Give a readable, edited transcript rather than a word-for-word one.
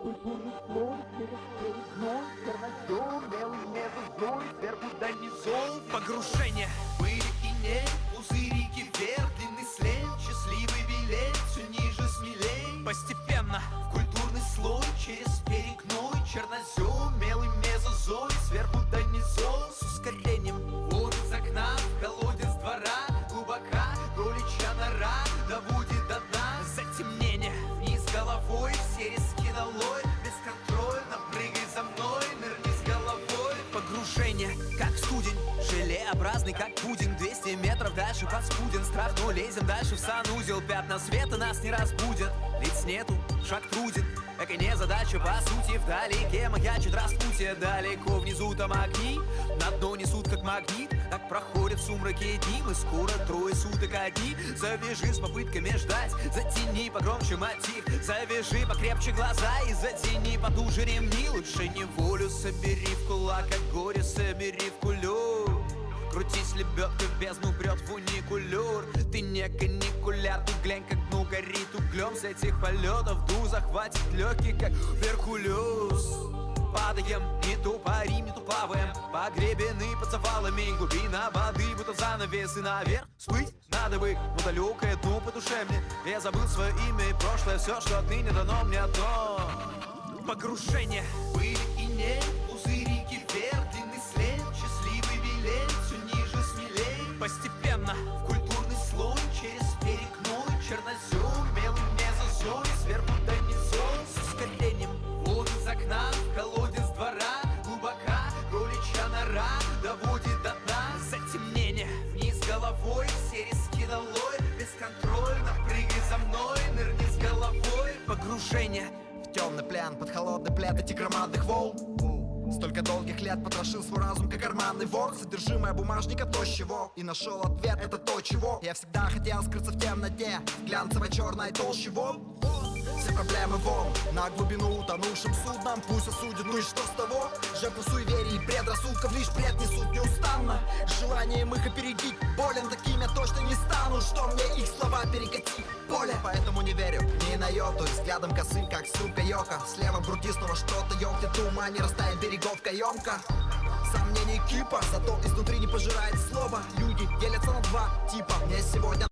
Культурный слой через перекной, чернозем, белый мезозой, сверху донизом. Погружение. Были и нет, пузырики вверх, длинный след, счастливый билет, все ниже смелей. Постепенно. В культурный слой через перекной, чернозем, белый мезозой, сверху донизом. С ускорением. Вот из окна, в колодец двора, глубока, кроличья нора, доводит до дна. Затемнение. Вниз головой, все риски долой, бесконтрольно прыгай за мной, нырни с головой. Погружение, как в студень, желеобразный, как пудинг. 200 метров дальше под спуден. Страх, но лезем дальше в санузел. Пятна света нас не разбудят. Лиц нету, шаг труден. Эка не задача, по сути, вдалеке маячит распутье. Далеко внизу там огни, на дно несут как магнит. Так проходят в сумраке дни, мы скоро трое суток одни. Завяжи с попытками ждать, затяни погромче мотив. Завяжи покрепче глаза и затяни потуже ремни. Лучше неволю собери в кулак, а горе собери в кулю. Крутись, лебедка в бездну прет в уникулер. Ты не каникуляр, тут глянь, как дну горит углем. С этих полетов дух захватит легкий, как Геркулес. Падаем, не то парим, не то плаваем, погребены под завалами. Глубина воды, будто занавес, и наверх всплыть надо бы. Но далекое дно по душе мне, я забыл свое имя и прошлое. Все, что отныне дано мне одно. Погружение. Были и нет, пузырики вверх, длинный след, счастливый билет, все ниже смелей. Постепенно. В культурный слой через перекной, чернозем, белый мезозой, сверху донизом. С ускорением. Вот из окна, в колодец двора, глубока, кроличья нора, доводит до дна. Затемнение. Вниз головой, все риски долой, бесконтрольно прыгай за мной, нырни с головой. Погружение. В темный плян, под холодный плед этих громадных волн. Столько долгих лет потрошил свой разум, как карманный вор. Содержимое бумажника то с чего, и нашел ответ, это то чего я всегда хотел скрыться в темноте, в глянцевой черной толще волн. Все проблемы вон, на глубину утонувшим судном. Пусть осудят, ну и что с того? Жертву суеверий и предрассудков лишь бред несут неустанно. Желанием их опередить болен, таким я точно не стану. Что мне их слова перекати поле? Поэтому не верю ни на йоту, взглядом косым, как сука Йока. Слева груди снова что-то ёмкнет, тума не растает берегов каемка. Сомнений кипа, зато изнутри не пожирает слово. Люди делятся на два типа, мне сегодня